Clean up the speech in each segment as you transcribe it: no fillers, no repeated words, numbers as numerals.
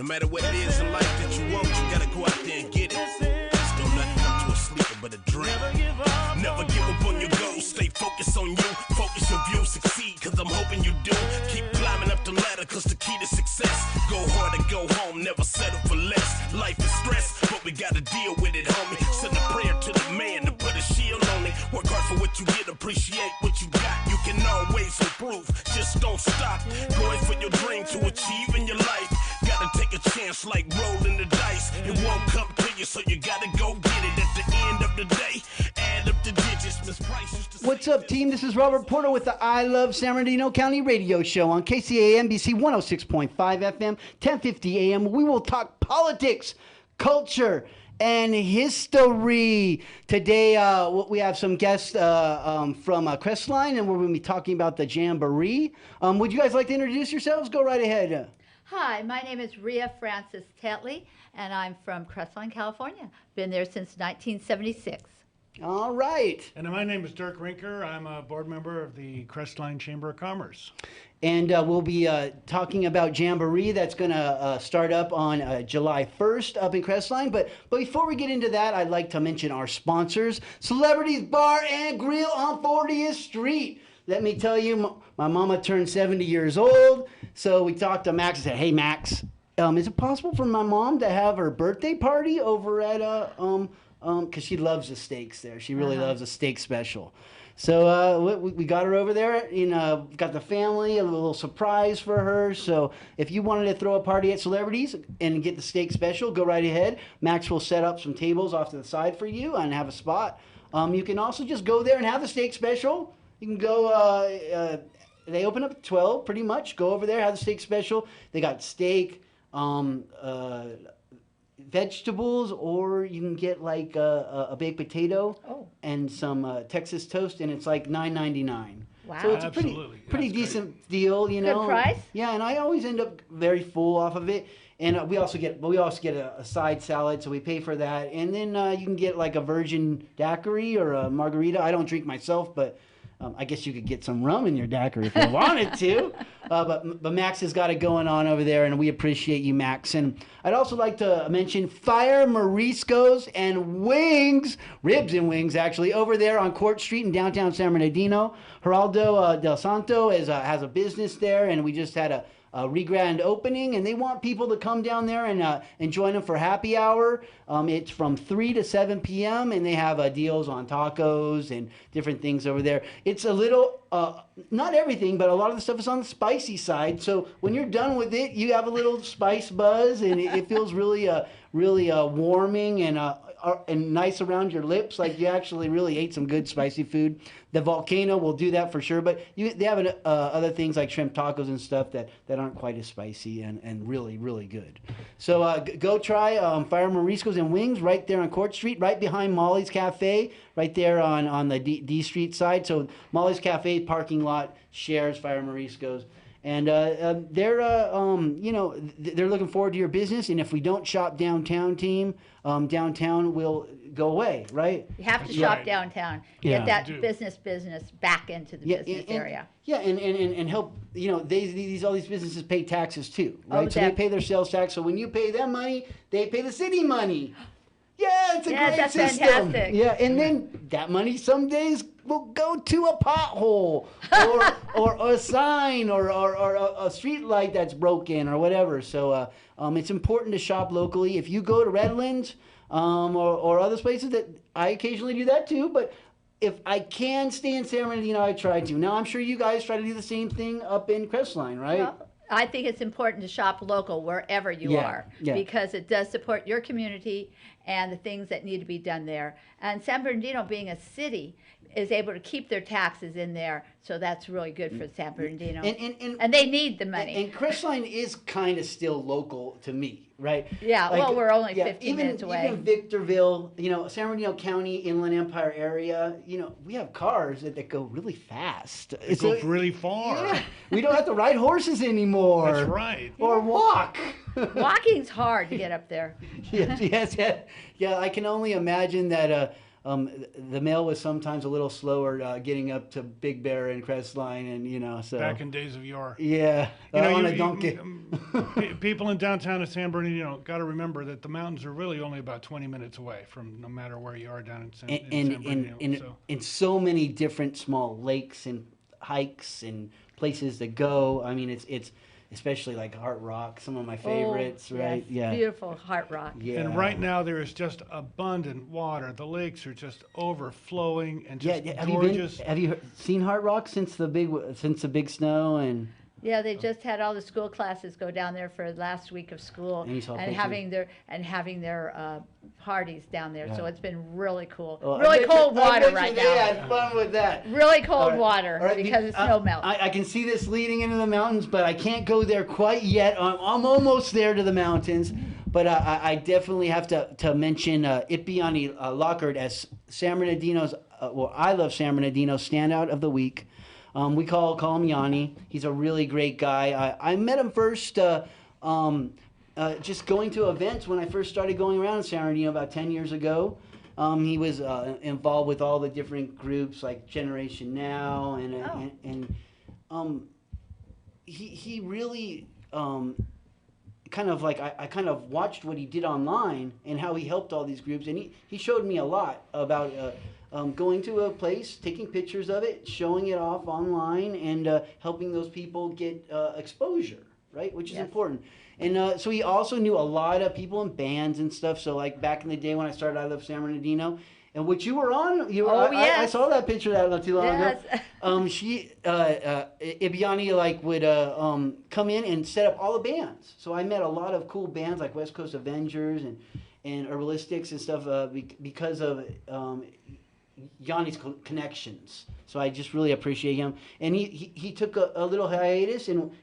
matter what it is in life that you want, you gotta go out there and get it. Just don't let it come to a sleeper but a dream. Never give up on your goals, stay focused on you. Focus your view, succeed, cause I'm hoping you do. Keep climbing up the ladder, cause the key to success. Go hard and go home, never settle for less. Life is stress, but we gotta deal with it, homie. Send a prayer to the man to put a shield on it. Work hard for what you get, appreciate what you got. You can always improve, just don't stop. Going for your dream to achieve in your life. Gotta take a chance like rolling the dice. It won't come to you, so you gotta go get it. At the end of the day, add up the digits. Miss Price used to say. What's up, team? This is Robert Porter with the I Love San Bernardino County radio show on KCAA NBC 106.5 FM, 1050 AM. We will talk politics, culture, and history. Today, we have some guests from Crestline, and we're going to be talking about the Jamboree. Would you guys like to introduce yourselves? Go right ahead. Hi, my name is Rhea Francis Tetley, and I'm from Crestline, California. Been there since 1976. All right. And my name is Dirk Rinker. I'm a board member of the Crestline Chamber of Commerce. And we'll be talking about Jamboree. That's going to start up on July 1st up in Crestline. But before we get into that, I'd like to mention our sponsors, Celebrities Bar and Grill on 40th Street. Let me tell you, my mama turned 70 years old. So we talked to Max and said, hey, Max, is it possible for my mom to have her birthday party over at, because she loves the steaks there. She really loves a steak special. So we got her over there, got the family, a little surprise for her. So if you wanted to throw a party at Celebrities and get the steak special, go right ahead. Max will set up some tables off to the side for you and have a spot. You can also just go there and have the steak special. You can go, they open up at 12 pretty much. Go over there, have the steak special. They got steak, vegetables, or you can get like a baked potato and some Texas toast, and it's like $9.99. Wow. So it's a Absolutely. pretty decent deal, you know. Good price? Yeah, and I always end up very full off of it. And we also get a side salad, so we pay for that. And then you can get like a virgin daiquiri or a margarita. I don't drink myself, but I guess you could get some rum in your daiquiri if you wanted to. But Max has got it going on over there, and we appreciate you, Max. And I'd also like to mention Fire Moriscos and Wings, ribs and wings, actually, over there on Court Street in downtown San Bernardino. Geraldo Del Santo has a business there, and we just had a re-grand opening, and they want people to come down there and join them for happy hour. It's from 3 to 7 p.m., and they have deals on tacos and different things over there. It's a little, not everything, but a lot of the stuff is on the spicy side. So when you're done with it, you have a little spice buzz, and it feels really warming and nice around your lips, like you actually really ate some good spicy food. The Volcano will do that for sure, but they have other things like shrimp tacos and stuff that aren't quite as spicy and really, really good. So go try Fire Moriscos and Wings right there on Court Street, right behind Molly's Cafe, right there on the D Street side. So Molly's Cafe parking lot shares Fire Moriscos. And they're looking forward to your business. And if we don't shop downtown, team, downtown will go away, right? You have to shop downtown. Get that business back into the business area. Yeah, and help. All these businesses pay taxes too, right? So they pay their sales tax. So when you pay them money, they pay the city money. Yeah, it's a great system. Fantastic. Yeah, and then that money some days will go to a pothole or a sign or a street light that's broken or whatever. So it's important to shop locally. If you go to Redlands or other places, that I occasionally do that too, but if I can stay in San Bernardino, I try to. Now, I'm sure you guys try to do the same thing up in Crestline, right? Well, I think it's important to shop local wherever you are because it does support your community and the things that need to be done there. And San Bernardino, being a city, is able to keep their taxes in there, so that's really good for San Bernardino. And they need the money. And Crestline is kind of still local to me, right? Yeah, well, we're only 15 minutes away. Even Victorville, San Bernardino County, Inland Empire area, we have cars that go really fast. It goes really far. Yeah, we don't have to ride horses anymore. That's right. Or walk. Walking's hard to get up there. Yes. Yeah, I can only imagine that the mail was sometimes a little slower getting up to Big Bear and Crestline, and so Back in days of yore. yeah, on a donkey. People in downtown of San Bernardino got to remember that the mountains are really only about 20 minutes away from no matter where you are down in San Bernardino. And so many different small lakes and hikes and places to go. I mean, it's especially like Heart Rock, some of my favorites, right? Yes, yeah, beautiful Heart Rock. Yeah. And right now there is just abundant water. The lakes are just overflowing and just gorgeous. Have you seen Heart Rock since the big snow and? Yeah, they just had all the school classes go down there for the last week of school and having their parties down there. Yeah. So it's been really cool. Well, really cold water right now. They had fun with that. Really cold water because of snow melt. I can see this leading into the mountains, but I can't go there quite yet. I'm almost there to the mountains. But I definitely have to mention Ipiani Lockhart as San Bernardino's, I love San Bernardino's standout of the week. We call him Yanni. He's a really great guy. I met him first just going to events when I first started going around in San Bernardino about 10 years ago. He was involved with all the different groups like Generation Now, and he really kind of like I kind of watched what he did online and how he helped all these groups, and he showed me a lot about going to a place, taking pictures of it, showing it off online, and helping those people get exposure, right? Which is important. And so he also knew a lot of people in bands and stuff. So like back in the day when I started I Love San Bernardino, and which you were on, I saw that picture that not too long ago. Ibiani would come in and set up all the bands. So I met a lot of cool bands like West Coast Avengers and Herbalistics and stuff because of Yanni's connections. So I just really appreciate him. And he took a little hiatus and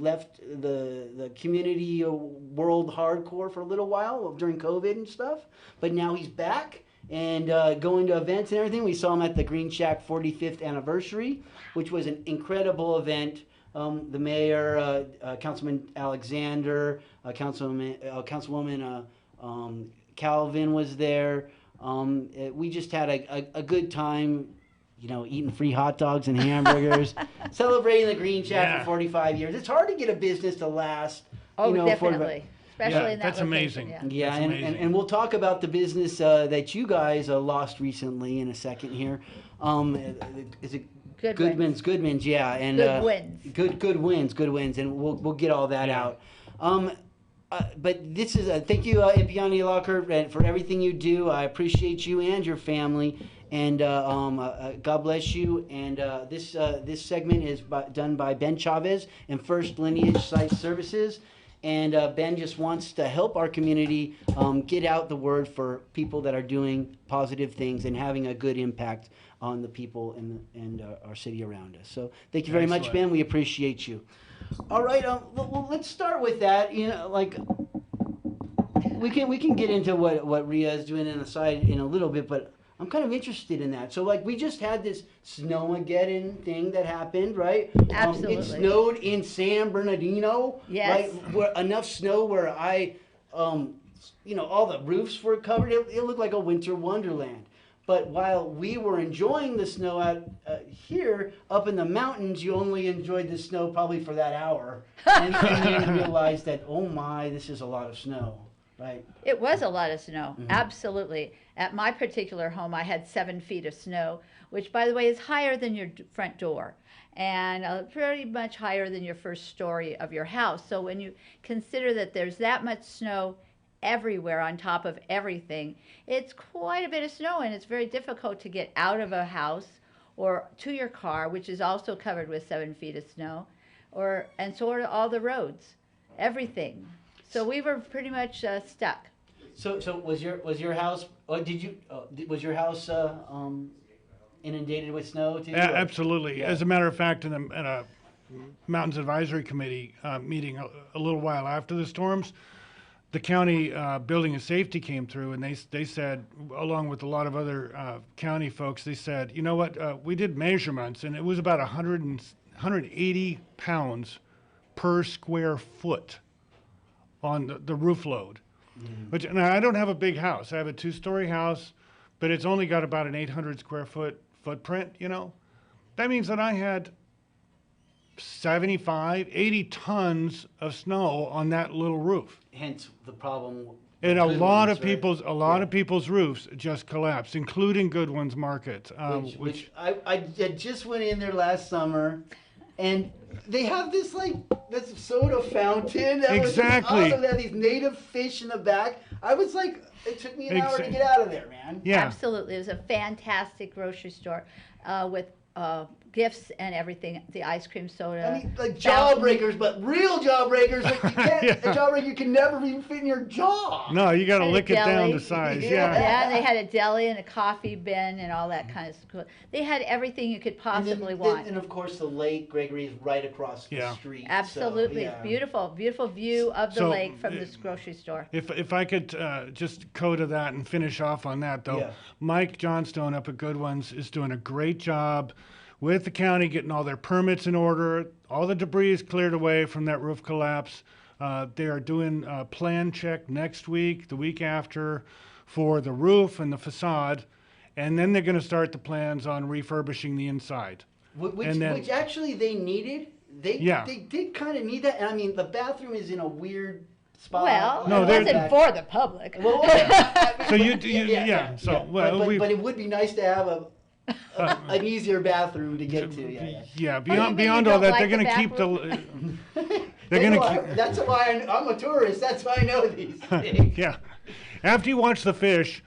left the community world hardcore for a little while during COVID and stuff. But now he's back and going to events and everything. We saw him at the Green Shack 45th anniversary, which was an incredible event. The mayor, Councilman Alexander, Councilwoman Calvin was there. We just had a good time, eating free hot dogs and hamburgers, celebrating the Green Shack for 45 years. It's hard to get a business to last. Definitely. Especially in that that's location. Amazing. Yeah, and we'll talk about the business that you guys lost recently in a second here. Is it Goodman's? Goodman's, yeah. And Good wins. Good wins, and we'll get all that out. But this is thank you, Ipiani Lockhart, for everything you do. I appreciate you and your family, and God bless you. And this segment is done by Ben Chavez and First Lineage Site Services. And Ben just wants to help our community get out the word for people that are doing positive things and having a good impact on the people and our city around us. So thank you very much, Ben. We appreciate you. All right, well, let's start with that. We can get into what Ria is doing on the side in a little bit, but I'm kind of interested in that. So we just had this Snowmageddon thing that happened, right? Absolutely. It snowed in San Bernardino. Yes. Right? Enough snow where all the roofs were covered. It looked like a winter wonderland. But while we were enjoying the snow out here, up in the mountains, you only enjoyed the snow probably for that hour. And then you realized that, oh my, this is a lot of snow, right? It was a lot of snow, absolutely. At my particular home, I had 7 feet of snow, which, by the way, is higher than your front door and pretty much higher than your first story of your house. So when you consider that there's that much snow everywhere on top of everything, it's quite a bit of snow, and it's very difficult to get out of a house or to your car, which is also covered with 7 feet of snow, and so are all the roads, everything. So we were pretty much stuck. So was your house? Was your house inundated with snow too? Absolutely. Yeah. As a matter of fact, in a Mountains Advisory Committee meeting a little while after the storms, the county building and safety came through, and they said, along with a lot of other county folks, they said, you know what, we did measurements, and it was about 180 pounds per square foot on the roof load. Which, now, I don't have a big house. I have a 2-story house, but it's only got about an 800 square foot footprint, That means that I had 75, 80 tons of snow on that little roof. Hence the problem. And with Goodwin's, right? lot of people's roofs just collapsed, including Goodwin's Market. Which I just went in there last summer, and they have this soda fountain. That Exactly. Was awesome. They have these native fish in the back. I was like, it took me an hour to get out of there, man. Yeah. Absolutely. It was a fantastic grocery store with gifts and everything. The ice cream soda. I mean, like jawbreakers, but real jawbreakers. Like you can't, a jawbreaker can never even fit in your jaw. No, you got to And a lick it down deli. to size. Yeah, they had a deli and a coffee bin and all that kind of stuff. They had everything you could possibly want. And of course, the lake, Gregory, is right across the street. Absolutely. So, It's beautiful. Beautiful view of the lake from this grocery store. If I could just go to that and finish off on that, though, Mike Johnstone up at Goodwin's is doing a great job with the county getting all their permits in order. All the debris is cleared away from that roof collapse. They are doing a plan check next week, the week after, for the roof and the facade, and then they're going to start the plans on refurbishing the inside. Which actually they needed. They did kind of need that. And I mean, the bathroom is in a weird spot. Well, No, it wasn't for the public. Well, So but it would be nice to have an easier bathroom to get to. Beyond all that, they're going to keep the. They're going to keep. That's why I'm a tourist. That's why I know these things. Yeah, after you watch the fish,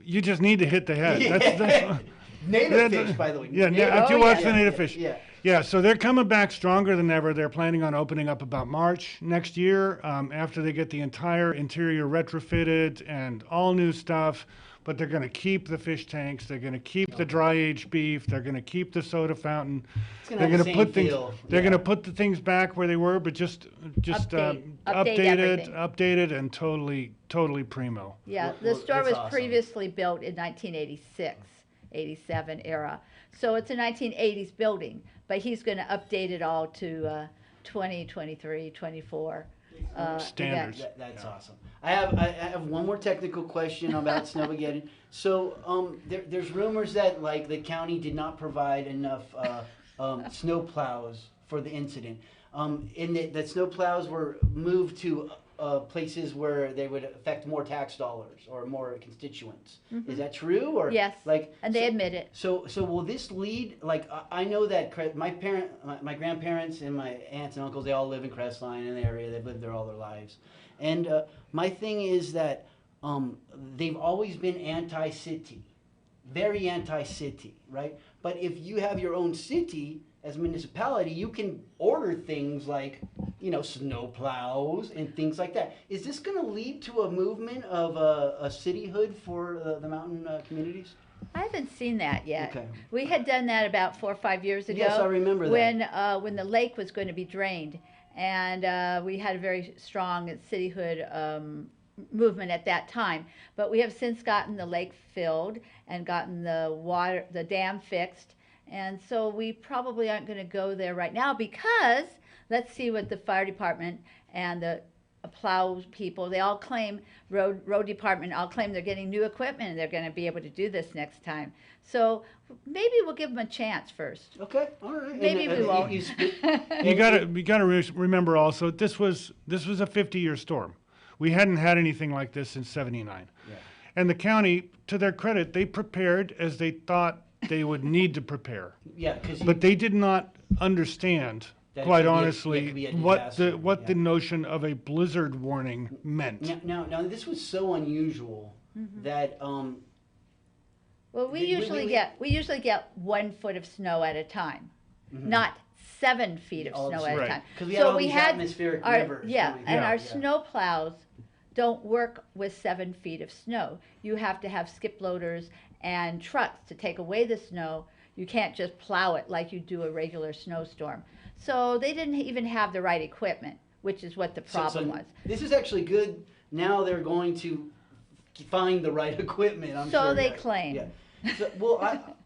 you just need to hit the head. That's native fish, by the way. After you watch the native fish. Yeah. So they're coming back stronger than ever. They're planning on opening up about March next year after they get the entire interior retrofitted and all new stuff. But they're going to keep the fish tanks. They're going to keep the dry aged beef. They're going to keep the soda fountain. They're going to put things. They're going to put the things back where they were, but just updated, and totally primo. Yeah, the store was previously built in 1986, 87 era. So it's a 1980s building, but he's going to update it all to 2023, 24. Standards. That's awesome. I have one more technical question about Snowmageddon. So there's rumors that the county did not provide enough snow plows for the incident. That snow plows were moved to places where they would affect more tax dollars or more constituents. Mm-hmm. Is that true? Or yes. And they admit it. So will this lead? I know that my grandparents and my aunts and uncles, they all live in Crestline in the area. They've lived there all their lives. And my thing is that they've always been anti-city, very anti-city, right? But if you have your own city as a municipality, you can order things like, snow plows and things like that. Is this going to lead to a movement of a cityhood for the mountain communities? I haven't seen that yet. Okay. We had done that about 4 or 5 years ago. Yes, I remember that. When the lake was going to be drained, and we had a very strong cityhood movement at that time. But we have since gotten the lake filled and gotten the dam fixed. And so we probably aren't going to go there right now because let's see what the fire department and the plow people, they all claim, road department all claim they're getting new equipment and they're going to be able to do this next time. So maybe we'll give them a chance first. Okay, all right. Maybe we won't. You gotta remember also, this was a 50-year storm. We hadn't had anything like this since '79. Yeah. And the county, to their credit, they prepared as they thought they would need to prepare. Yeah, but they did not understand, quite honestly, what the notion of a blizzard warning meant. Now this was so unusual that well, we usually get 1 foot of snow at a time, not 7 feet of snow at a time. Because we had all these atmospheric rivers. Our snow plows don't work with 7 feet of snow. You have to have skip loaders and trucks to take away the snow. You can't just plow it like you do a regular snowstorm. So they didn't even have the right equipment, which is what the problem was. This is actually good. Now they're going to find the right equipment, I'm sure. So they claim. Yeah.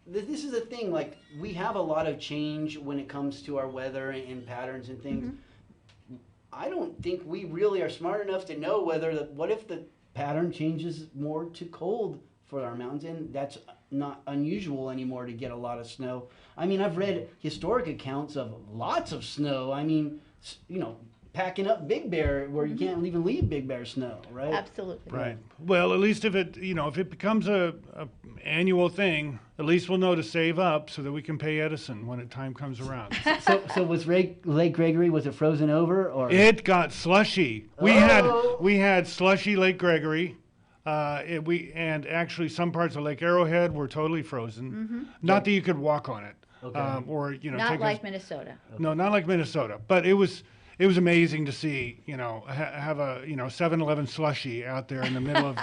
This is the thing, we have a lot of change when it comes to our weather and patterns and things. Mm-hmm. I don't think we really are smart enough to know what if the pattern changes more to cold for our mountains, and that's not unusual anymore to get a lot of snow. I mean, I've read historic accounts of lots of snow. I mean, packing up Big Bear where you can't even leave Big Bear snow, right? Absolutely. Right. Well, at least if it becomes a annual thing, at least we'll know to save up so that we can pay Edison when the time comes around. So was Lake Gregory, was it frozen over, or? It got slushy. We had slushy Lake Gregory. And actually some parts of Lake Arrowhead were totally frozen. Not that you could walk on it. Okay. Or Not take like Minnesota. No, not like Minnesota, but it was amazing to see, have a 7-Eleven slushy out there in the middle of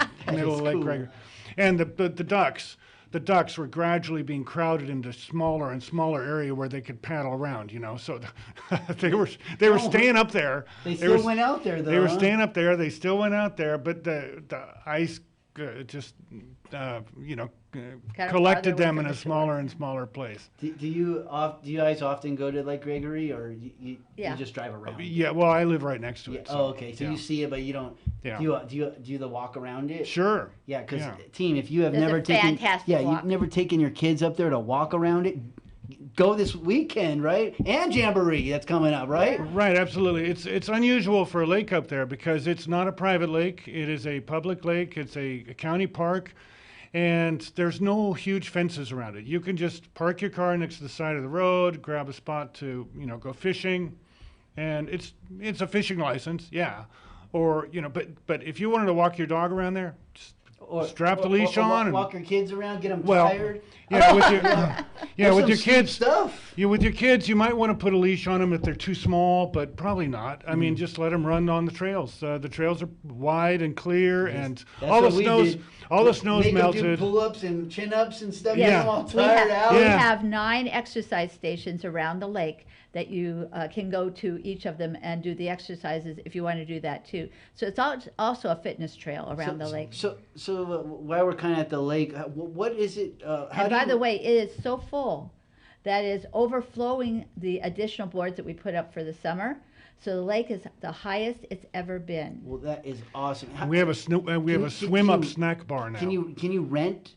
Lake cool. Gregory. And the ducks were gradually being crowded into smaller and smaller area where they could paddle around, so they were staying up there. They still went out there, though. They were staying up there. They still went out there, but the ice just collected them in a smaller and smaller place. Do you guys often go to Lake Gregory, or you just drive around? Yeah, well, I live right next to it. Yeah. So, Oh, okay. So you see it, but you don't. Yeah. Do you the walk around it? Sure. Yeah, because team, if you have It's never a taken, fantastic walk. you've never taken your kids up there to walk around it. Go this weekend, right? And Jamboree that's coming up, right? Right, absolutely. It's unusual for a lake up there because it's not a private lake. It is a public lake. It's a county park, and there's no huge fences around it. You can just park your car next to the side of the road, grab a spot to go fishing, and it's a fishing license, yeah. Or but if you wanted to walk your dog around there, just strap the leash on and walk your kids around, get them tired. Yeah, with your There's with some your sweet kids stuff. Yeah, with your kids, you might want to put a leash on them if they're too small, but probably not. I mean, just let them run on the trails. The trails are wide and clear, and That's all the what we snow's did. melted. Make them do pull-ups and chin-ups and stuff. Yeah. Get them all tired out. We Yeah. have 9 exercise stations around the lake that you can go to each of them and do the exercises if you want to do that too. So it's also a fitness trail around the lake. So while we're kind of at the lake, what is it? And by the way, it is so full that is overflowing the additional boards that we put up for the summer. So the lake is the highest it's ever been. Well, that is awesome. We have a swim-up snack bar now. Can you rent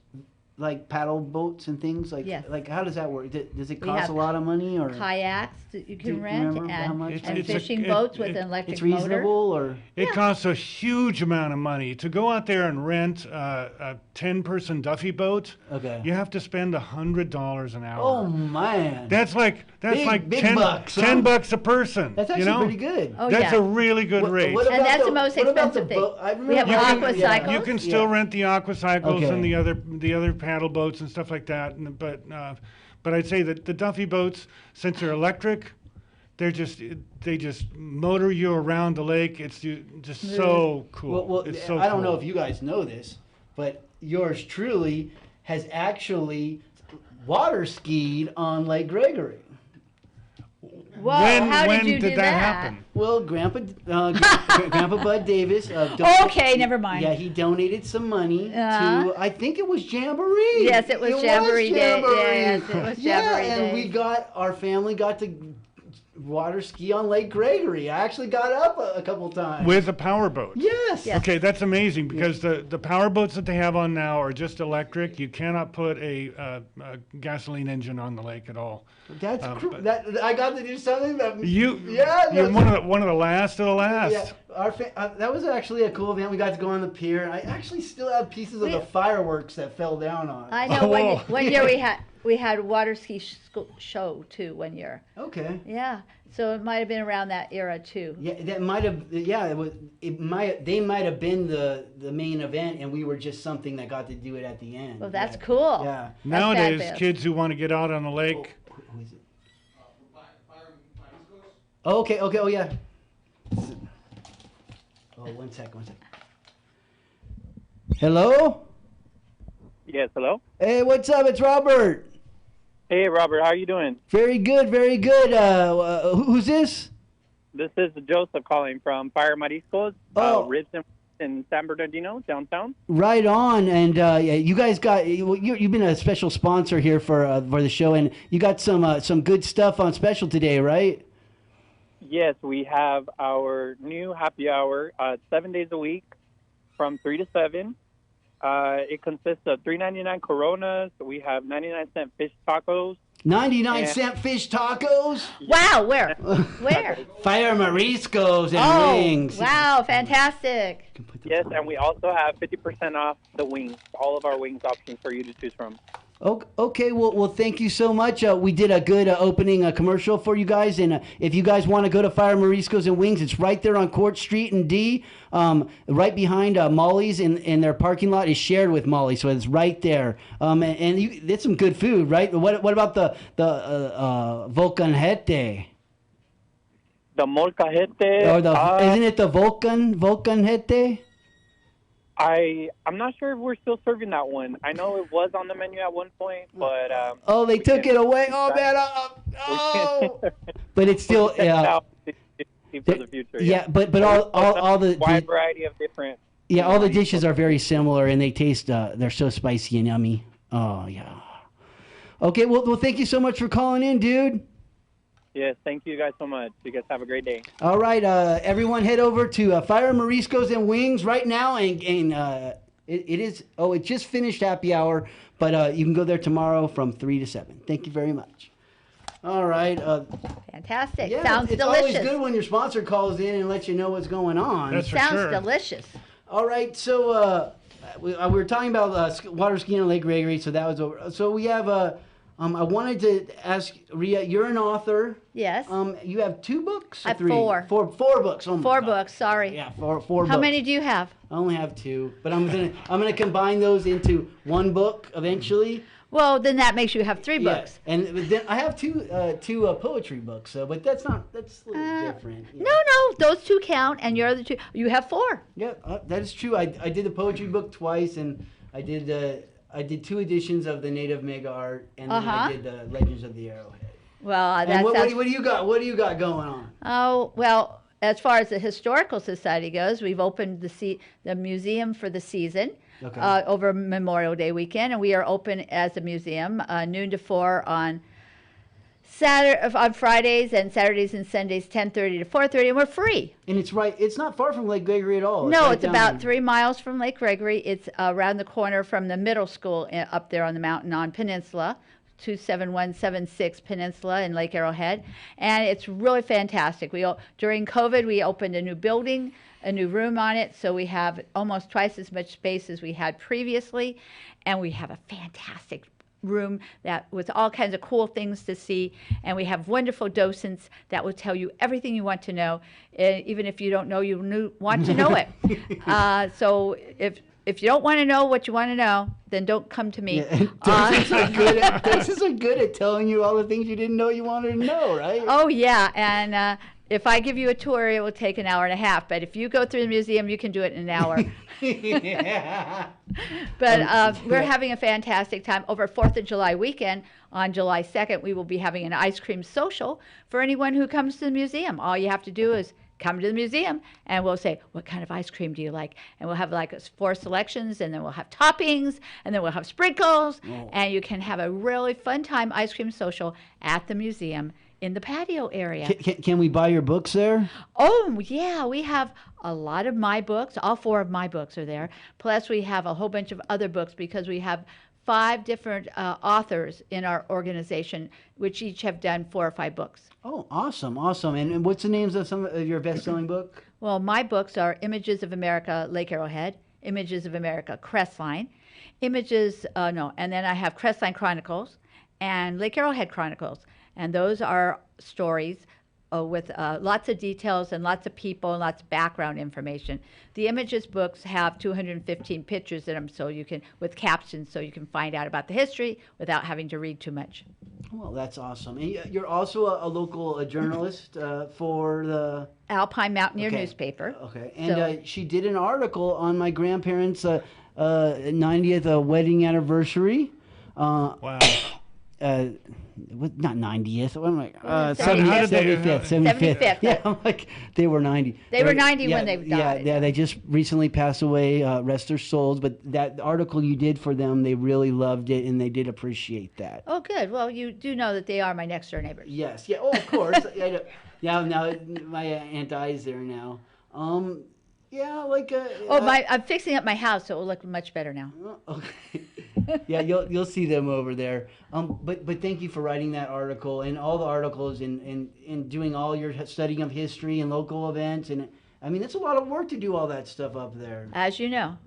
like paddle boats and things like? Yes. Like how does that work? Does it We cost have a lot of money or? Kayaks that you Do can you rent remember how much? and It's a- fishing it- boats with it- an electric It's motor. reasonable, or? It costs a huge amount of money to go out there and rent a 10-person Duffy boat. Okay. You have to spend $100 an hour. Oh man. That's like Big 10 bucks, huh? $10 a person. That's actually pretty good. Oh, That's yeah. a really good rate. What And about that's the most what about expensive thing. boat? I We have remember- aqua cycles. You can still rent the aqua cycles and Okay. the other paddle boats and stuff like that. But I'd say that the Duffy boats, since they're electric, they just motor you around the lake. It's just so cool. Well, it's so I don't know cool. if you guys know this, but yours truly has actually water skied on Lake Gregory. Whoa, how when did you do that happen? Well, Grandpa Bud Davis. Okay, never mind. Yeah, he donated some money Uh-huh. to. I think it was Jamboree. Yes, it was Jamboree Day. Jamboree. Yes, it was Jamboree Yeah, Day. and our family got to water ski on Lake Gregory. I actually got up a couple times. With a power boat. Yes. Yes. Okay, that's amazing because the power boats that they have on now are just electric. You cannot put a gasoline engine on the lake at all. That's but- that. I got to do something that. You're that's- one of the last of the last. Yeah, that was actually a cool event. We got to go on the pier. I actually still have pieces of We- the fireworks that fell down on. I know one year we had a water ski show too 1 year. Okay. Yeah, so it might have been around that era too. Yeah, that might have. Yeah, it was. They might have been the main event, and we were just something that got to do it at the end. Well, that's Yeah. cool. Yeah. Nowadays, fabulous. kids who want to get out on the lake. Who is it? Oh, okay. Oh, yeah. Oh, one sec. Hello. Yes, hello. Hey, what's up? It's Robert. Hey, Robert, how are you doing? Very good. Very good. Who's this? This is Joseph calling from Fire Mariscos, Oh. Ribs in San Bernardino, downtown. Right on. And you guys got you've been a special sponsor here for the show, and you got some good stuff on special today, right? Yes, we have our new happy hour 7 days a week from 3 to 7. It consists of $3.99 Coronas. We have 99-cent fish tacos. 99-cent fish tacos? Wow, where? Where? Fire Mariscos and wings. Wow, fantastic. Yes, and we also have 50% off the wings. All of our wings options for you to choose from. Okay, well, thank you so much. We did a good opening commercial for you guys, and if you guys want to go to Fire Mariscos and Wings, it's right there on Court Street in D, right behind Molly's, and their parking lot is shared with Molly, so it's right there. And it's some good food, right? What about the Volcanjete? The molcajete. Or isn't it the Volcanjete? I'm not sure if we're still serving that one. I know it was on the menu at one point, but they took it away. Oh man! But it's still for the future. Yeah, but all the wide variety of different. Yeah, all the dishes are very similar, and they taste they're so spicy and yummy. Oh yeah. Okay, well, thank you so much for calling in, dude. Yes, thank you guys so much. You guys have a great day. All right, everyone head over to Fire Mariscos and Wings right now, and it just finished happy hour, but you can go there tomorrow from 3 to 7. Thank you very much. All right. Fantastic. Yeah, Sounds it's delicious. Always good when your sponsor calls in and lets you know what's going on. That's for Sounds sure. delicious. All right, so we were talking about water skiing on Lake Gregory, so that was over. So we have I wanted to ask Rhea, you're an author. Yes. You have 2 books? I have 3? 4. 4 books. Oh my 4 God. books, sorry. Yeah, 4 books. How many do you have? I only have 2, but I'm gonna combine those into one book eventually. Well, then that makes you have 3 books. Yeah. And then I have two poetry books, but that's a little different. Yeah. No, those 2 count, and your other 2, you have 4. Yeah, that is true. I did the poetry book twice, and I did 2 editions of the Native Mega Art, and then I did the Legends of the Arrowhead. Well, And what do you got? What do you got going on? Oh, well, as far as the Historical Society goes, we've opened the museum for the season over Memorial Day weekend, and we are open as a museum noon to 4 on Fridays, and Saturdays and Sundays 10:30 to 4:30, and we're free. And it's not far from Lake Gregory at all. No, right it's down about there. 3 miles from Lake Gregory. It's around the corner from the middle school up there on the mountain on Peninsula, 27176 Peninsula in Lake Arrowhead, and it's really fantastic. During COVID, we opened a new building, a new room on it, so we have almost twice as much space as we had previously, and we have a fantastic room that with all kinds of cool things to see, and we have wonderful docents that will tell you everything you want to know, even if you don't know you want to know it. So if you don't want to know what you want to know, then don't come to me. Yeah. Docents are good at telling you all the things you didn't know you wanted to know, right? Oh yeah, and if I give you a tour, it will take an hour and a half. But if you go through the museum, you can do it in an hour. Yeah. But we're having a fantastic time over 4th of July weekend. On July 2nd, we will be having an ice cream social for anyone who comes to the museum. All you have to do is come to the museum, and we'll say, what kind of ice cream do you like? And we'll have like 4 selections, and then we'll have toppings, and then we'll have sprinkles, and you can have a really fun time ice cream social at the museum in the patio area. Can we buy your books there? Oh, yeah, we have a lot of my books. All 4 of my books are there. Plus, we have a whole bunch of other books because we have 5 different authors in our organization, which each have done 4 or 5 books. Oh, awesome. And what's the names of some of your best-selling book? Well, my books are Images of America, Lake Arrowhead, Images of America, Crestline, and then I have Crestline Chronicles and Lake Arrowhead Chronicles. And those are stories with lots of details and lots of people and lots of background information. The Images books have 215 pictures in them, with captions, so you can find out about the history without having to read too much. Well, that's awesome. And you're also a local journalist for the Alpine Mountaineer newspaper. Okay, and she did an article on my grandparents' 90th wedding anniversary. Wow. Not 90th. What am I? 75th. 75th. Yeah, I'm like, they were 90. They were 90 when they died. Yeah, they just recently passed away. Rest their souls. But that article you did for them, they really loved it, and they did appreciate that. Oh, good. Well, you do know that they are my next door neighbors. Yes. Yeah. Oh, of course. Yeah. Now my Aunt I's there now. Yeah, like I'm fixing up my house, so it will look much better now. Okay. Yeah, you'll see them over there. But thank you for writing that article and all the articles and doing all your studying of history and local events. And I mean, it's a lot of work to do all that stuff up there. As you know.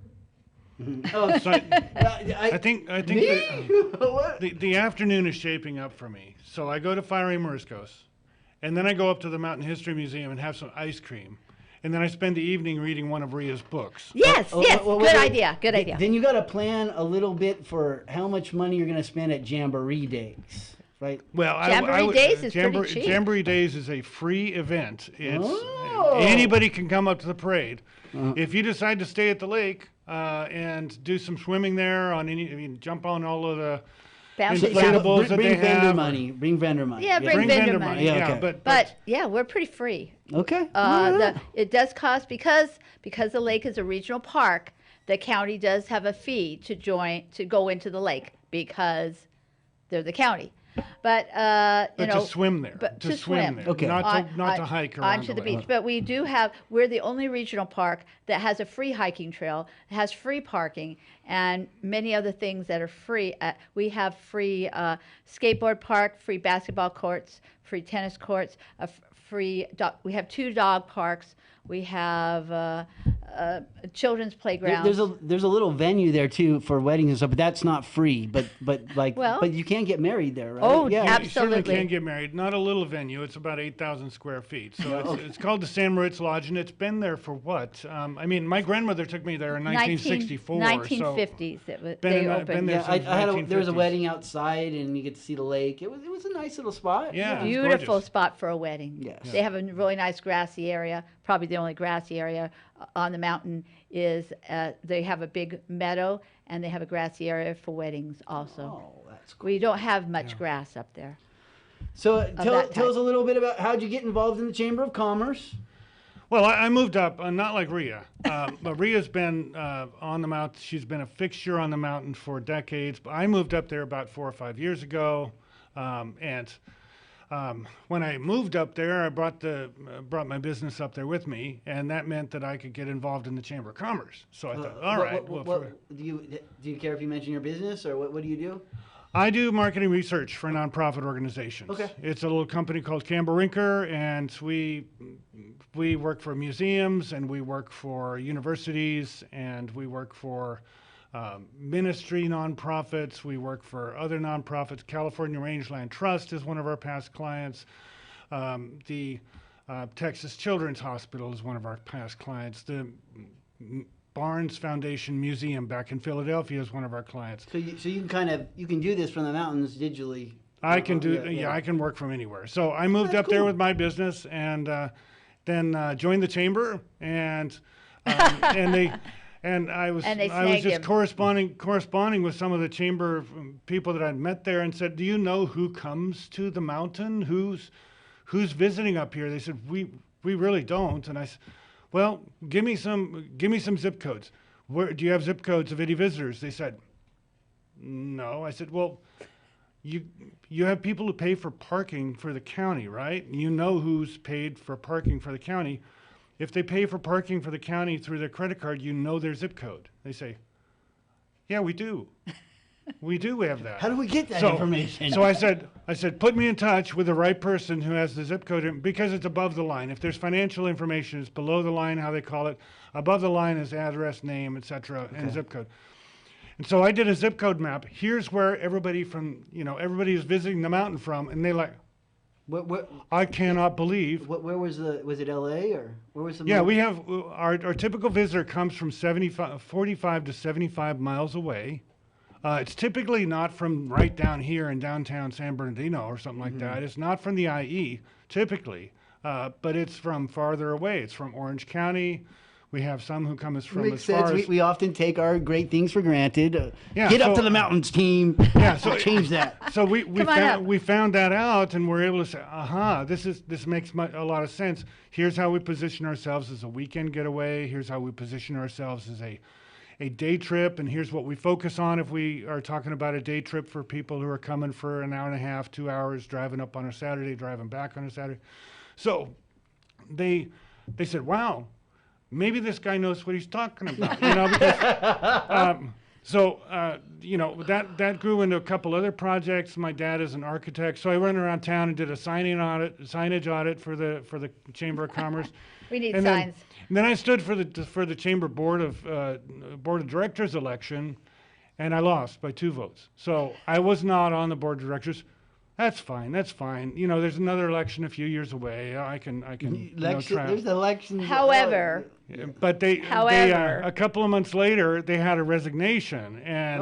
Oh, So I think what? the afternoon is shaping up for me. So I go to Fire Mariscos, and then I go up to the Mountain History Museum and have some ice cream. And then I spend the evening reading one of Ria's books. Yes, good idea, good idea. Then you got to plan a little bit for how much money you're going to spend at Jamboree Days, right? Well, Jamboree Days is pretty cheap. Jamboree Days is a free event. It's Oh. anybody can come up to the parade. If you decide to stay at the lake and do some swimming there, jump on all of the inflatables that bring they vendor have. money. Bring vendor money. Yeah, bring vendor money. Yeah, okay. But Yeah, we're pretty free. Okay. It does cost because the lake is a regional park. The county does have a fee to go into the lake because they're the county. But to swim there. But to swim there. Okay. Not to hike around onto the lake. beach. But we're the only regional park that has a free hiking trail, has free parking, and many other things that are free. We have free skateboard park, free basketball courts, free tennis courts, we have 2 dog parks. We have a children's playground. There's a little venue there too for weddings and stuff, but that's not free. But you can get married there, right? Oh, yeah. absolutely. You certainly can get married. Not a little venue. It's about 8,000 square feet. So it's called the San Moritz Lodge, and it's been there for what? My grandmother took me there in 1964. 1950s. They opened. been there since There was a 1950s. wedding outside, and you get to see the lake. It was a nice little spot. Yeah. It's Beautiful gorgeous. spot for a wedding. Yes. They have a really nice grassy area. Probably the only grassy area on the mountain is they have a big meadow, and they have a grassy area for weddings also. Oh, that's cool. We don't have much grass up there. So tell that us type. a little bit about how'd you get involved in the Chamber of Commerce? Well, I moved up, not like Ria, but Ria's been on the mountain. She's been a fixture on the mountain for decades. But I moved up there about 4 or 5 years ago, when I moved up there, I brought my business up there with me, and that meant that I could get involved in the Chamber of Commerce. So I thought, all right. Do you care if you mention your business, or what do you do? I do marketing research for nonprofit organizations. Okay. It's a little company called Campbell Rinker, and we work for museums, and we work for universities, and we work for ministry nonprofits. We work for other nonprofits. California Rangeland Trust is one of our past clients. The Texas Children's Hospital is one of our past clients. The Barnes Foundation Museum back in Philadelphia is one of our clients. So you can do this from the mountains digitally. I can I can work from anywhere. So I moved up there with my business, and then joined the chamber, and I was just corresponding with some of the chamber people that I'd met there, and said, "Do you know who comes to the mountain? Who's visiting up here?" They said, "We really don't." And I said, "Well, give me some zip codes. Where do you have zip codes of any visitors?" They said, "No." I said, "Well, you have people who pay for parking for the county, right? You know who's paid for parking for the county. If they pay for parking for the county through their credit card, you know their zip code." They say, "Yeah, we do. We do have that." How do we get that information? So I said, put me in touch with the right person who has the zip code, because it's above the line. If there's financial information, it's below the line, how they call it. Above the line is address, name, etc., and zip code. And so I did a zip code map. Here's where everybody is visiting the mountain from, and they I cannot believe. Where was it LA, or where was the? Yeah, we have our typical visitor comes from 45 to 75 miles away. It's typically not from right down here in downtown San Bernardino or something like that. It's not from the IE typically, but it's from farther away. It's from Orange County. We have some who come from Makes as far sense. as We often take our great things for granted. Yeah, Get up so- to the mountains, team. Yeah, so- change that. So we Come on up. found that out, and we're able to say, this makes a lot of sense. Here's how we position ourselves as a weekend getaway. Here's how we position ourselves as a day trip, and here's what we focus on if we are talking about a day trip for people who are coming for an hour and a half, 2 hours, driving up on a Saturday, driving back on a Saturday. So they said, wow, maybe this guy knows what he's talking about, because, that grew into a couple other projects. My dad is an architect, so I went around town and did a signage audit for the Chamber of Commerce. We need And signs. Then I stood for the Chamber Board of Directors election, and I lost by 2 votes. So I was not on the Board of Directors. That's fine. There's another election a few years away. I can try. There's elections. However, But However. a couple of months later, they had a resignation, and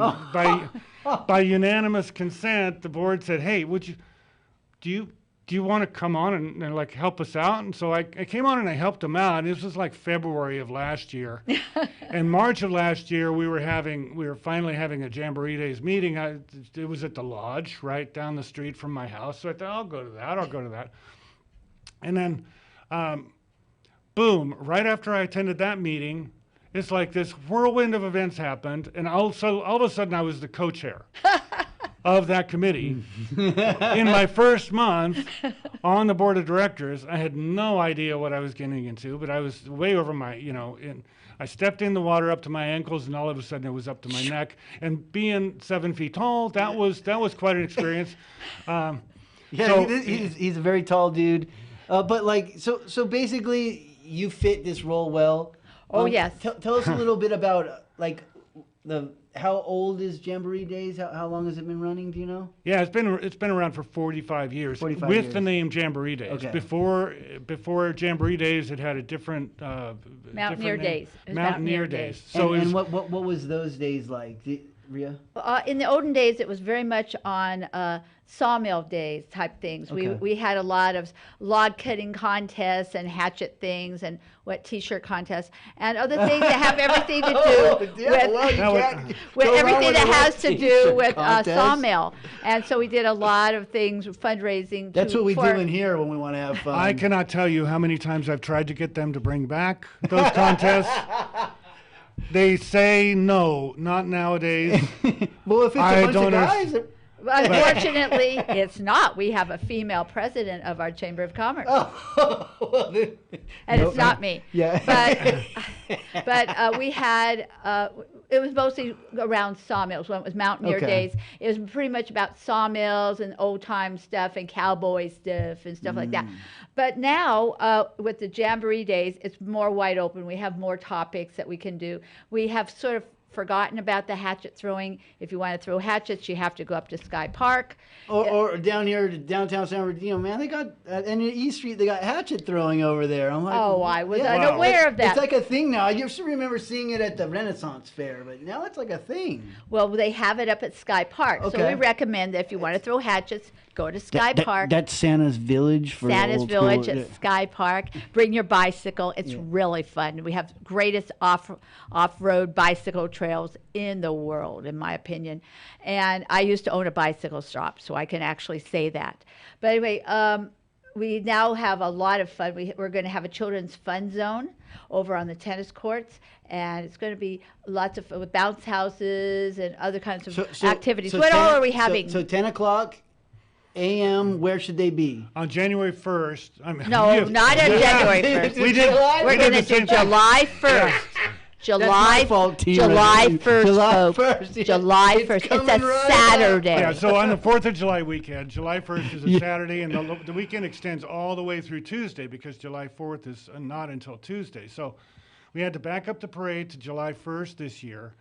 by unanimous consent, the board said, "Hey, do you want to come on and like help us out?" And so I came on and I helped them out. This was like February of last year. In March of last year, we were finally having a Jamboree Days meeting. It was at the lodge right down the street from my house. So I thought, I'll go to that. And then, boom, right after I attended that meeting, it's like this whirlwind of events happened. And all of a sudden, I was the co-chair of that committee. In my first month on the board of directors, I had no idea what I was getting into, but I was way over my, I stepped in the water up to my ankles, and all of a sudden it was up to my neck. And being 7 feet tall, that was quite an experience. He's a very tall dude, but like so basically you fit this role well. Oh, yes. Tell us a little bit about like how old is Jamboree Days? How long has it been running? Do you know? Yeah, it's been around for 45 years. 45 with years. The name Jamboree Days. Okay. Before Jamboree Days, it had a different Mountaineer different name. Days. It was Mountaineer Days. So it was- what was those days like, Rhea? In the olden days, it was very much on sawmill days type things. Okay. We had a lot of log cutting contests and hatchet things and T-shirt contests and other things that have everything to do with everything that has to do with sawmill. And so we did a lot of things, fundraising. That's what we do in here when we want to have fun. I cannot tell you how many times I've tried to get them to bring back those contests. They say no, not nowadays. Well, if it's a bunch of guys. Unfortunately, it's not. We have a female president of our Chamber of Commerce. And it's not me. Yeah. But we had, it was mostly around sawmills. When it was Mountaineer Days, it was pretty much about sawmills and old time stuff and cowboy stuff and stuff like that. But now, with the Jamboree Days, it's more wide open. We have more topics that we can do. We have sort of forgotten about the hatchet throwing. If you want to throw hatchets, you have to go up to Sky Park. Or down here to downtown San Bernardino, man, they got, and in East Street, they got hatchet throwing over there. I'm like, Oh, I was unaware of that. It's like a thing now. I used to remember seeing it at the Renaissance Fair, but now it's like a thing. Well, they have it up at Sky Park. So Okay. we recommend that if you want to throw hatchets, go to Sky Park. That's Santa's Village for Santa's old Village school. at Sky Park. Bring your bicycle. It's really fun. We have greatest off-road bicycle trails in the world, in my opinion. And I used to own a bicycle shop, so I can actually say that. But anyway, we now have a lot of fun. We're going to have a children's fun zone over on the tennis courts, and it's going to be lots of with bounce houses and other kinds of activities. What all are we having? So 10 o'clock a.m., where should they be? On January 1st. No, not on January 1st. We're going to do July 1st. July 1st, folks. July 1st. It's a Saturday. Yeah, so on the 4th of July weekend, July 1st is a Saturday, and the weekend extends all the way through Tuesday because July 4th is not until Tuesday. So we had to back up the parade to July 1st this year.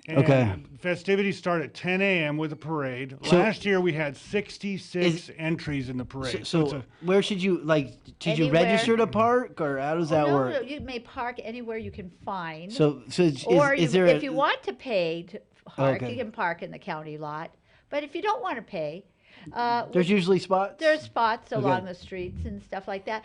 And festivities start at 10 a.m. with a parade. Last year we had 66 entries in the parade. So where should you, did you Anywhere. register to park, or how does that work? No, you may park anywhere you can find. Is there if you want to pay to park, Okay. you can park in the county lot. But if you don't want to pay, there's usually spots? there's spots along the streets and stuff like that.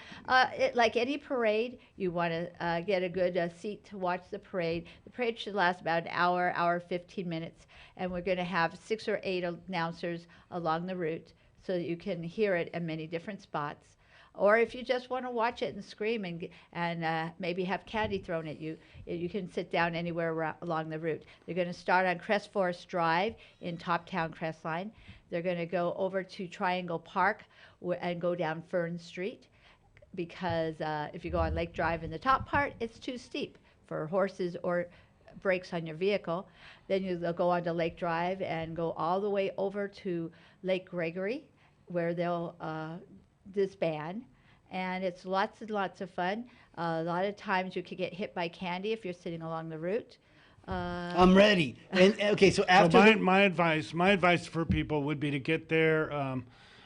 Like any parade, you want to get a good seat to watch the parade. The parade should last about an hour 15 minutes, and we're going to have 6 or 8 announcers along the route so that you can hear it in many different spots. Or if you just want to watch it and scream and maybe have candy thrown at you, you can sit down anywhere along the route. They're going to start on Crest Forest Drive in Toptown Crestline. They're going to go over to Triangle Park and go down Fern Street. because if you go on Lake Drive in the top part, it's too steep for horses or brakes on your vehicle. Then they'll go onto Lake Drive and go all the way over to Lake Gregory, where they'll disband. And it's lots and lots of fun. A lot of times you could get hit by candy if you're sitting along the route. I'm ready. And okay, so after So my advice for people would be to get there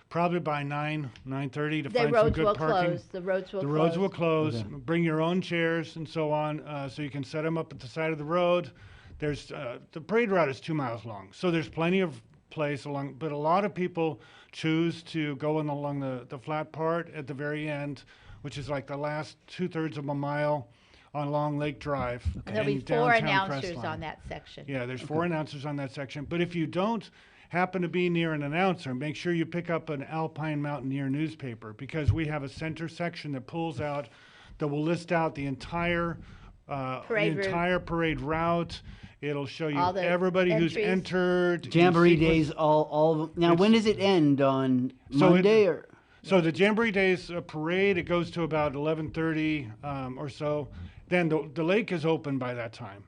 probably by 9:30 to the find some roads good will parking. close. The roads will The close. roads will close. Okay. Bring your own chairs and so on, so you can set them up at the side of the road. There's the parade route is 2 miles long, so there's plenty of place along. But a lot of people choose to go along the flat part at the very end, which is like the last 2/3 of a mile along Lake Drive. There'll be in 4 downtown announcers Crestline. on that section. Yeah, there's 4 announcers on that section. But if you don't happen to be near an announcer, make sure you pick up an Alpine Mountaineer newspaper, because we have a center section that pulls out, that will list out the entire parade route. It'll show you All the everybody who's entries. entered. in Jamboree sequence. days, all of them. Now, It's- when does it end? On So Monday or? So the Jamboree Days parade, it goes to about 11:30 or so. Then the lake is open by that time.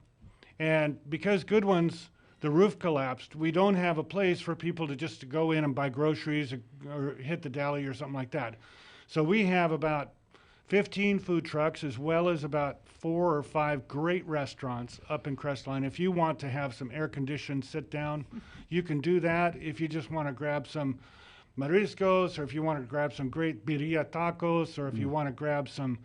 And because Goodwin's, the roof collapsed, we don't have a place for people to just go in and buy groceries or hit the deli or something like that. So we have about 15 food trucks, as well as about 4 or 5 great restaurants up in Crestline. If you want to have some air-conditioned sit-down, you can do that. If you just want to grab some mariscos, or if you want to grab some great birria tacos, or if you want to grab some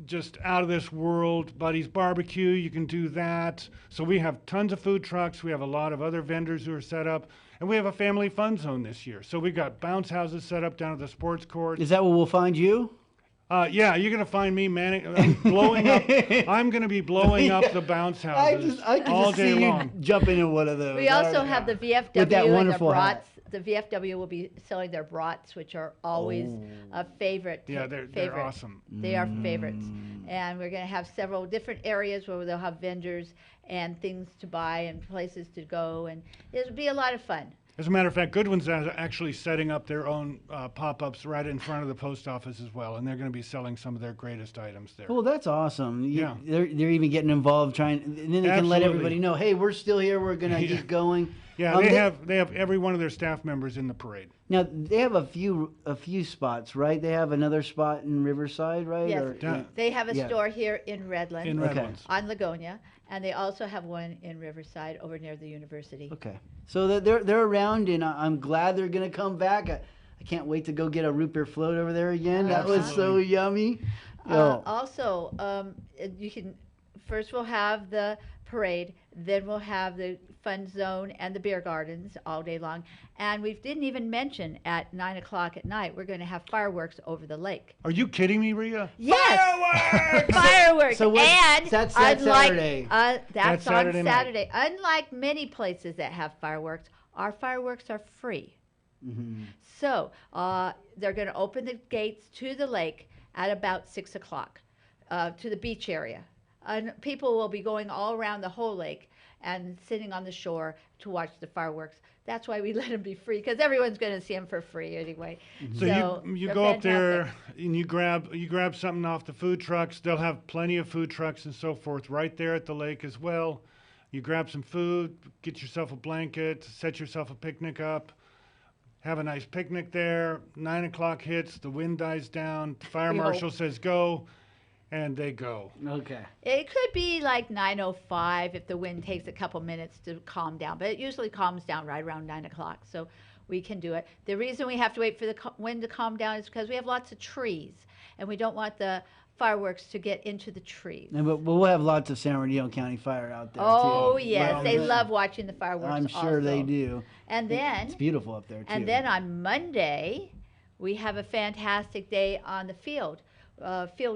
just out of this world Buddy's barbecue, you can do that. So we have tons of food trucks. We have a lot of other vendors who are set up, and we have a family fun zone this year. So we've got bounce houses set up down at the sports court. Is that where we'll find you? Yeah, you're gonna find me blowing up. I'm gonna be blowing up the bounce houses I can all just day see long. you jumping in one of those. We also have the VFW With that and the wonderful hat. brats. The VFW will be selling their brats, which are always a favorite. Yeah, they're favorite. awesome. They are favorites. And we're going to have several different areas where they'll have vendors and things to buy and places to go. And it'll be a lot of fun. As a matter of fact, Goodwin's actually setting up their own pop-ups right in front of the post office as well, and they're going to be selling some of their greatest items there. Well, that's awesome. Yeah. They're even getting involved, trying, and then they can let Absolutely. everybody know, hey, we're still here. We're gonna keep going. Yeah, they have every one of their staff members in the parade. Now they have a few spots, right? They have another spot in Riverside, right? Yes. Yeah. They have a Yeah. store here in Redland. In Okay. Redlands. On Lagonia, and they also have one in Riverside over near the university. Okay, so they're around, and I'm glad they're gonna come back. I can't wait to go get a root beer float over there again. That was so Absolutely. yummy. Oh. Also, you can first we'll have the parade, then we'll have the fun zone and the beer gardens all day long, and we didn't even mention at 9 o'clock at night we're going to have fireworks over the lake. Are you kidding me, Rhea? Yes, fireworks. So what- and that's unlike, Saturday. That's on Saturday night. Saturday. Unlike many places that have fireworks, our fireworks are free. Mhm. So they're going to open the gates to the lake at about 6 o'clock to the beach area. And people will be going all around the whole lake and sitting on the shore to watch the fireworks. That's why we let them be free, because everyone's going to see them for free anyway. So you they're go up there fantastic. and you grab something off the food trucks. They'll have plenty of food trucks and so forth right there at the lake as well. You grab some food, get yourself a blanket, set yourself a picnic up, have a nice picnic there. 9 o'clock hits, the wind dies down, the fire We marshal hope. says go, and they go. Okay. It could be like 9:05 if the wind takes a couple minutes to calm down, but it usually calms down right around 9 o'clock, so we can do it. The reason we have to wait for the wind to calm down is because we have lots of trees, and we don't want the fireworks to get into the trees. And, but we'll have lots of San Bernardino County Fire out there Oh, too. yes, Well, they yeah. love watching the fireworks. I'm sure they also. do. And then, It's beautiful up there too. and then on Monday, we have a fantastic day on the field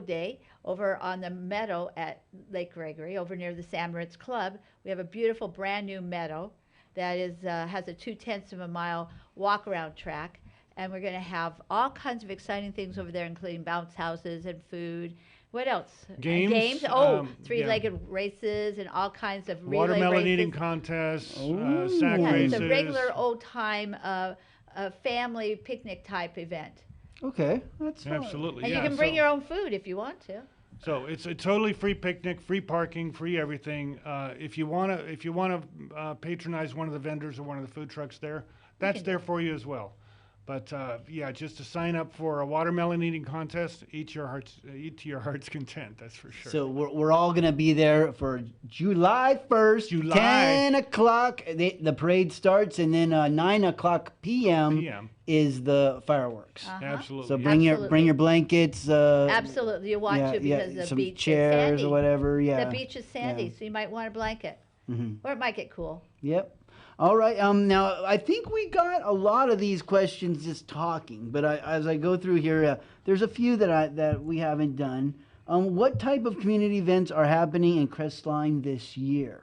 day over on the meadow at Lake Gregory, over near the San Moritz Club. We have a beautiful brand new meadow that is has a 2/10 of a mile walk around track, and we're going to have all kinds of exciting things over there, including bounce houses and food. What else? Games, Oh, yeah. three-legged races and all kinds of relay Watermelon races. eating contests, Ooh. sack Yeah, races. it's a regular old-time family picnic type event. Okay, that's fine. Absolutely, And yeah. you can bring so, your own food if you want to. So it's a totally free picnic, free parking, free everything. If you wanna patronize one of the vendors or one of the food trucks there, that's can there for you as well. But yeah, just to sign up for a watermelon eating contest, eat to your heart's content. That's for sure. So we're all gonna be there for July 1st, July. 10 o'clock. The parade starts, and then 9 o'clock p.m. is the fireworks. Absolutely. So yeah. bring your blankets. Absolutely, you want to because the some beach chairs is sandy. or whatever. Yeah, The beach is sandy, so you might want a blanket, or it might get cool. Yep. All right. Now I think we got a lot of these questions just talking, but as I go through here, there's a few that we haven't done. What type of community events are happening in Crestline this year?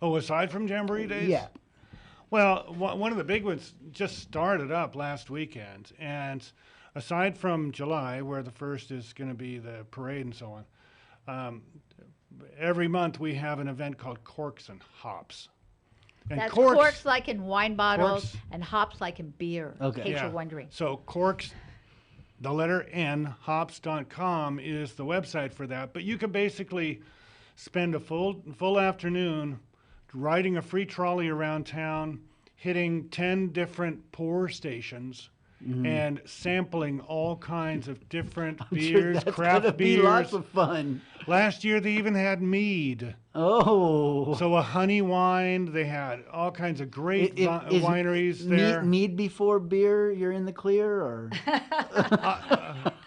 Oh, aside from Jamboree Days? Yeah. Well, one of the big ones just started up last weekend, and aside from July, where the first is going to be the parade and so on, every month we have an event called Corks and Hops. And That's corks like in wine bottles corks- and hops like in beer. Okay. In case Yeah. you're wondering. So Corks, the letter N, hops.com is the website for that. But you can basically spend a full afternoon riding a free trolley around town, hitting 10 different pour stations, and sampling all kinds of different beers, that's craft gonna be beers. lots of fun. Last year they even had mead. Oh. So a honey wine. They had all kinds of great Is wineries there. Mead before beer, you're in the clear, or?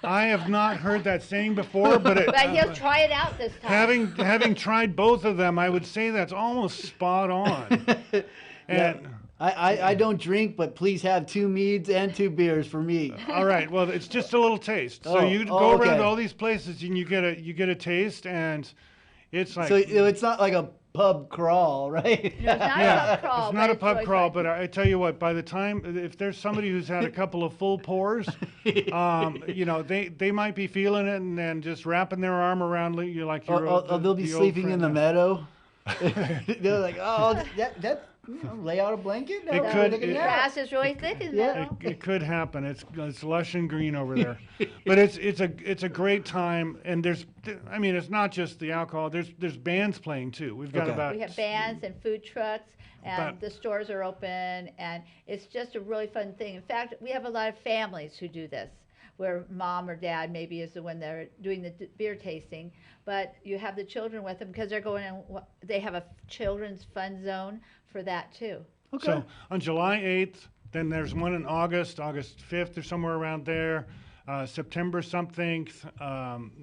I have not heard that saying before, but But he'll try it out this time. having tried both of them, I would say that's almost spot on. And I don't drink, but please have 2 meads and 2 beers for me. all right, well, it's just a little taste. So Oh, you go oh, around okay. all these places and you get a taste, and it's like So it's not like a pub crawl, right? It's not a pub crawl. it's not a but pub really crawl, fun. but I tell you what, by the time, if there's somebody who's had a couple of full pours, they mimight be feeling it and then just wrapping their arm around you like you're They'll be the old sleeping in friend. the meadow. They're like, oh, that lay out a blanket. No, It we're could- taking a it- The nap. grass is really thick in Yeah. there. It could happen. It's lush and green over there, but it's a great time. And it's not just the alcohol. There's bands playing too. We've got Okay. about We have bands and food trucks, and But- the stores are open, and it's just a really fun thing. In fact, we have a lot of families who do this, where mom or dad maybe is the one they're doing the beer tasting, but you have the children with them because they're going in. They have a children's fun zone for that too. Okay. So on July 8th, then there's one in August 5th or somewhere around there, September something,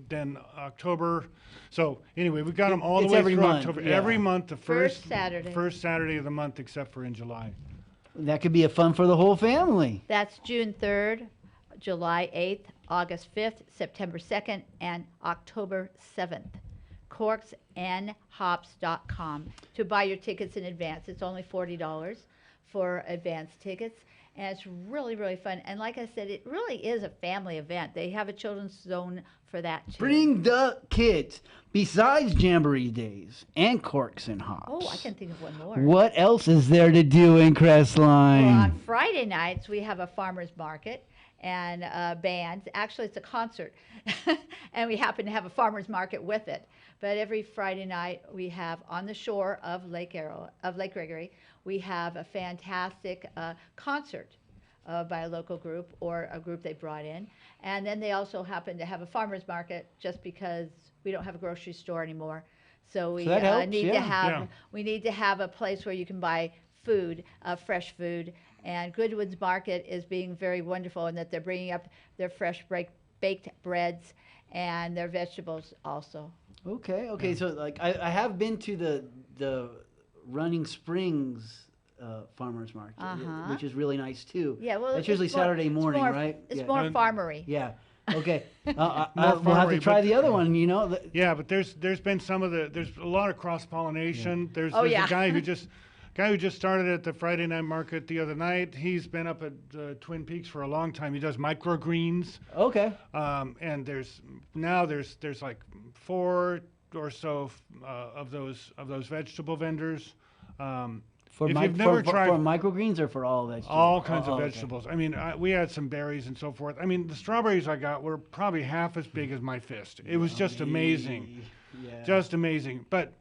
then October. So anyway, we've got them all the It's way every through month, October. yeah. Every month, the First Saturday. First Saturday of the month, except for in July. That could be a fun for the whole family. That's June 3rd, July 8th, August 5th, September 2nd, and October 7th. corksandhops.com to buy your tickets in advance. It's only $40 for advance tickets, and it's really, really fun. And like I said, it really is a family event. They have a children's zone for that too. Bring the kids. Besides Jamboree Days and Corks and Hops. Oh, I can think of one more. What else is there to do in Crestline? Well, on Friday nights, we have a farmer's market and bands. Actually, it's a concert, and we happen to have a farmer's market with it. But every Friday night, we have on the shore of Lake Gregory, we have a fantastic concert by a local group or a group they brought in. And then they also happen to have a farmer's market just because we don't have a grocery store anymore. So we So that helps, need to yeah. have Yeah. we need to have a place where you can buy food, fresh food. And Goodwood's Market is being very wonderful in that they're bringing up their fresh baked breads and their vegetables also. Okay. So like I have been to the Running Springs farmers market, Uh-huh. which is really nice too. Yeah, well, That's it's usually more- Saturday it's morning, more- right? It's Yeah. more And- farmery. Yeah. Okay. We'll have to farmery, try but- the other one. Yeah, but there's been there's a lot of cross pollination. There's Oh, a yeah. guy who just started at the Friday night market the other night. He's been up at Twin Peaks for a long time. He does microgreens, Okay. and there's like 4 or so of those vegetable vendors. For if you've never tried for microgreens or for all vegetables? all kinds of okay. vegetables. I mean, we had some berries and so forth. I mean, the strawberries I got were probably half as big as my fist. It was just amazing. Yeah. Just amazing. But,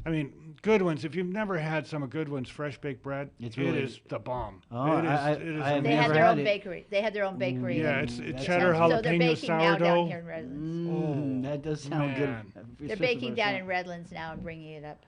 I mean, good ones. If you've never had some of good ones, fresh baked bread, it is the bomb. Oh, it is I have They amazing. had never their had own it. bakery. They had their own bakery. Yeah, and- it's That cheddar sounds- so they're jalapeno baking now down sourdough. here in Redlands. That does sound good. man. They're Especially baking for down a in Redlands now and bringing it up.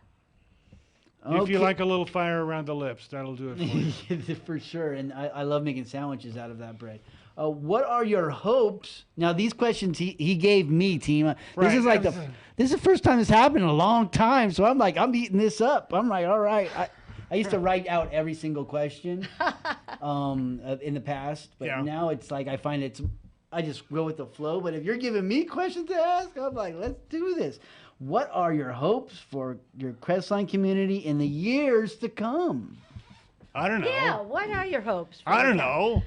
If you like a little fire around the lips, that'll do it for you. For sure, and I love making sandwiches out of that bread. What are your hopes? Now, these questions he gave me, Tima. This is like this is the first time this happened in a long time. So I'm eating this up. I'm like, all right. I used to write out every single question in the past, but now it's like I find I just go with the flow. But if you're giving me questions to ask, I'm like, let's do this. What are your hopes for your Crestline community in the years to come? I don't know. Yeah, what are your hopes? For I don't know.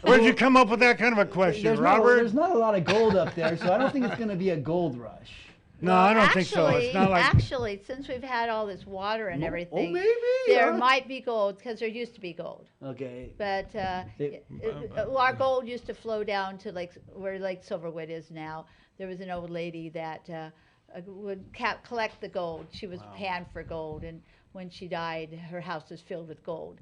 Where'd you come up with that kind of a question, Robert? There's not a lot of gold up there, so I don't think it's going to be a gold rush. No, I don't think so. It's not like Actually, since we've had all this water and everything, maybe, there huh? might be gold because there used to be gold. Okay. But our gold used to flow down to where Lake Silverwood is now. There was an old lady that would collect the gold. She was panned for gold, and when she died, her house was filled with gold.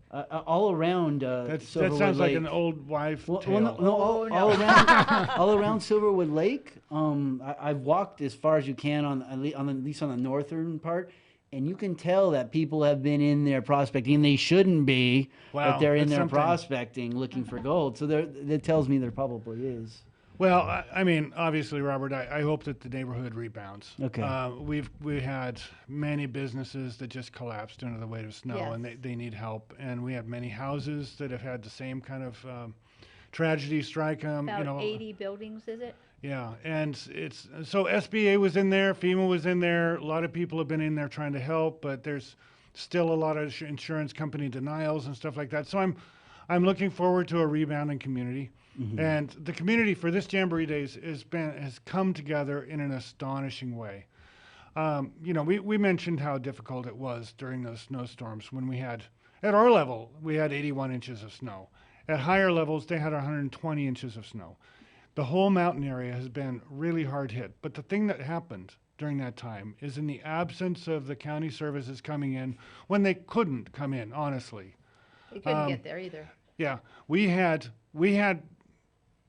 All around that Silverwood sounds like Lake. an old wife tale. Well, no. all around Silverwood Lake. I've walked as far as you can at least on the northern part, and you can tell that people have been in there prospecting. They shouldn't be, Wow, but they're in that's there something. prospecting, looking for gold. So that tells me there probably is. Well, I mean, obviously, Robert, I hope that the neighborhood rebounds. Okay. We had many businesses that just collapsed under the weight of snow, Yes. and they need help. And we have many houses that have had the same kind of tragedy strike them. About 80 buildings, is it? Yeah, and so SBA was in there, FEMA was in there. A lot of people have been in there trying to help, but there's still a lot of insurance company denials and stuff like that. So I'm looking forward to a rebounding community. Mm-hmm. And the community for this Jamboree Days has come together in an astonishing way. We mentioned how difficult it was during those snowstorms when at our level, we had 81 inches of snow. At higher levels, they had 120 inches of snow. The whole mountain area has been really hard hit. But the thing that happened during that time is in the absence of the county services coming in when they couldn't come in, honestly. They couldn't get there either. Yeah, we had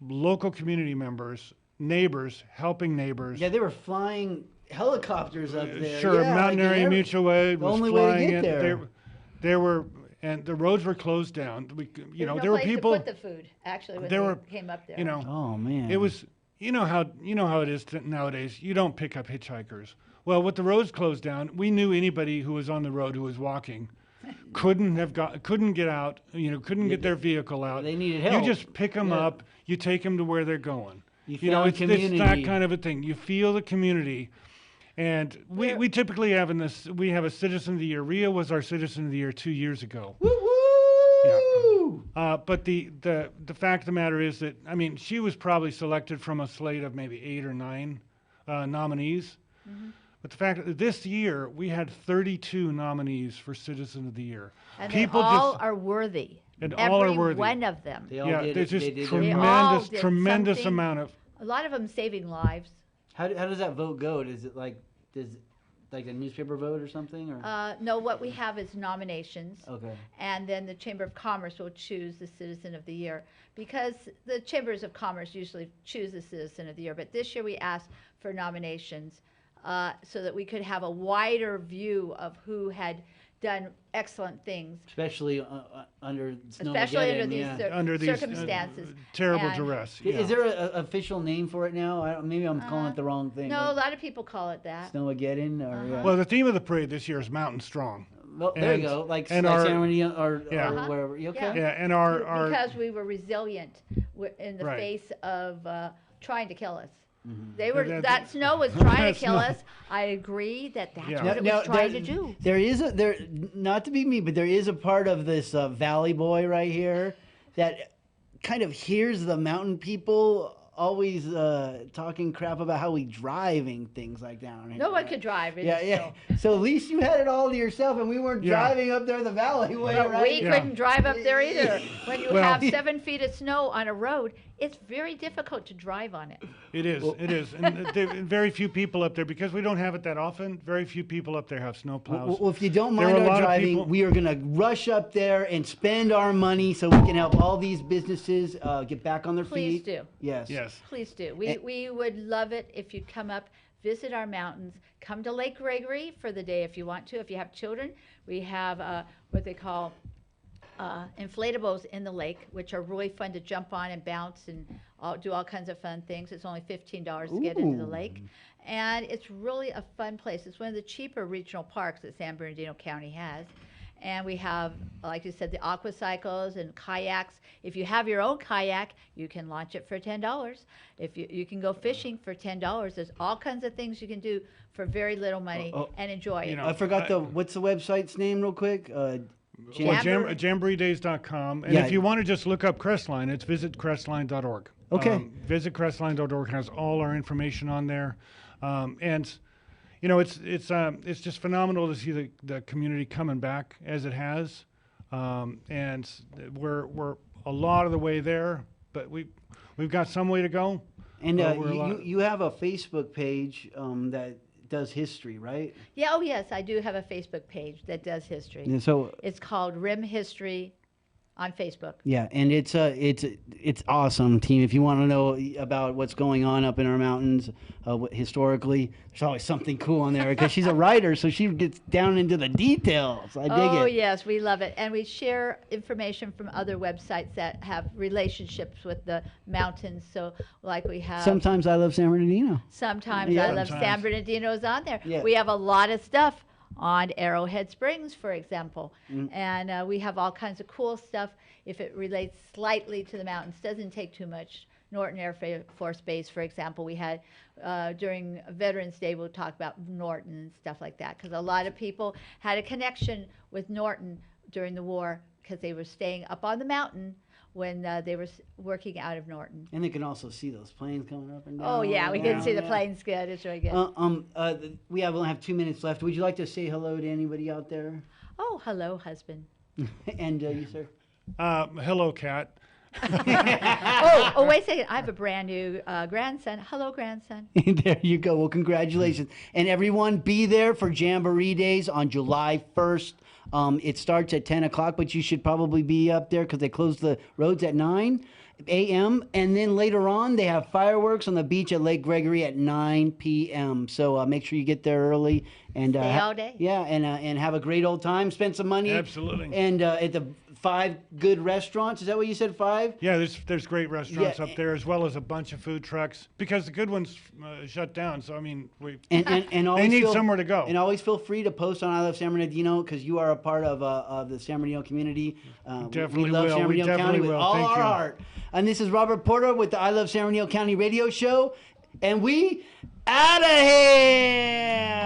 local community members, neighbors, helping neighbors. Yeah, they were flying helicopters up there. Sure, yeah, Mountain Area Mutual Aid was only way to flying get in. there. There were, and the roads were closed down. There was no there were place people. to put the food, actually, when they came up there. Oh man. It was, you know how it is nowadays. You don't pick up hitchhikers. Well, with the roads closed down, we knew anybody who was on the road who was walking couldn't get out. Couldn't get their vehicle out. They needed help. You just pick them up. You take them to where they're going. You It's community. that kind of a thing. You feel the community. And we typically have we have a Citizen of the Year. Rhea was our Citizen of the Year 2 years ago. Woo woo! Yeah. But the fact of the matter is that, I mean, she was probably selected from a slate of maybe 8 or 9 nominees. Mm-hmm. But the fact that this year we had 32 nominees for Citizen of the Year. And People they all just, are worthy. and Every all are worthy. one of them. They all Yeah, did there's it. just They did tremendous something. amount of. A lot of them saving lives. How does that vote go? Does it like a newspaper vote or something? Or No, what we have is nominations. okay. And then the Chamber of Commerce will choose the Citizen of the Year, because the Chambers of Commerce usually choose the Citizen of the Year. But this year we asked for nominations so that we could have a wider view of who had done excellent things, Especially under especially under these, yeah. Under these circumstances. terrible And- duress. Is there an official name for it now? Maybe I'm calling it the wrong thing. No, a like lot of people call it that. Snowmageddon or yeah. Well, the theme of the parade this year is Mountain Strong. Well, there you and- go. Like and like our- San Bernardino or Yeah. wherever. You okay? Yeah, and our Because we were resilient in the Right. face of trying to kill us. Mm-hmm. They were That- that snow was trying to That's kill not- us. I agree that's Yeah. what it was trying to do. There is not to be me, but there is a part of this Valley Boy right here that kind of hears the mountain people always talking crap about how we driving things like down here. No one could drive. Yeah. So at least you had it all to yourself, and we weren't driving up there the valley way, But right? we couldn't drive up there either. When you Well- have 7 feet of snow on a road, it's very difficult to drive on it. It is. And very few people up there, because we don't have it that often, very few people up there have snow plows. Well, if you don't There mind are a our lot of driving, people- we are going to rush up there and spend our money so we can help all these businesses get back on their Please feet. do. Yes. Yes. Please do. We would love it if you'd come up, visit our mountains, come to Lake Gregory for the day if you want to. If you have children, we have what they call inflatables in the lake, which are really fun to jump on and bounce and do all kinds of fun things. It's only $15 to get into the lake. And it's really a fun place. It's one of the cheaper regional parks that San Bernardino County has. And we have, like you said, the aqua cycles and kayaks. If you have your own kayak, you can launch it for $10. If you can go fishing for $10. There's all kinds of things you can do for very little money and enjoy it. know, I forgot what's the website's name real quick? Jamboree.com. And Yeah. if you want to just look up Crestline, it's visitcrestline.org. Okay. Visitcrestline.org has all our information on there. And you know, it's just phenomenal to see the community coming back as it has. And we're a lot of the way there, but we've got some way to go. And We're you have a Facebook page that does history, right? Yeah, oh yes, I do have a Facebook page that does history. And so It's called Rim History on Facebook. yeah, and it's awesome, team. If you want to know about what's going on up in our mountains historically, there's always something cool on there because she's a writer, so she gets down into the details. I dig it. Oh yes, we love it. And we share information from other websites that have relationships with the mountains. So like we have Sometimes I love San Bernardino. Sometimes Yeah. I Love San Sometimes. Bernardino's on there. Yeah. We have a lot of stuff on Arrowhead Springs, for example. Mm. And we have all kinds of cool stuff if it relates slightly to the mountains. Doesn't take too much. Norton Air Force Base, for example, we had during Veterans Day, we'll talk about Norton and stuff like that, because a lot of people had a connection with Norton during the war because they were staying up on the mountain when they were working out of Norton. And they can also see those planes coming up and down. Oh yeah, we can see the Yeah. planes good. It's really good. We only have 2 minutes left. Would you like to say hello to anybody out there? Oh, hello, husband. And you, sir? Hello, Kat. Oh, wait a second. I have a brand new grandson. Hello, grandson. There you go. Well, congratulations. And everyone, be there for Jamboree Days on July 1st. It starts at 10 o'clock, but you should probably be up there because they close the roads at 9 a.m. And then later on, they have fireworks on the beach at Lake Gregory at 9 p.m. So make sure you get there early. And Stay all day. Yeah, and have a great old time. Spend some money. Absolutely. And at the 5 good restaurants. Is that what you said, 5? Yeah, there's great restaurants Yeah. up there, as well as a bunch of food trucks, because the good ones shut down. So I mean, And always they need feel- somewhere to go. And always feel free to post on I Love San Bernardino because you are a part of the San Bernardino community. Definitely we love will. San We Bernardino County definitely with will. all Thank our you. heart. And this is Robert Porter with the I Love San Bernardino County radio show. And we out of here.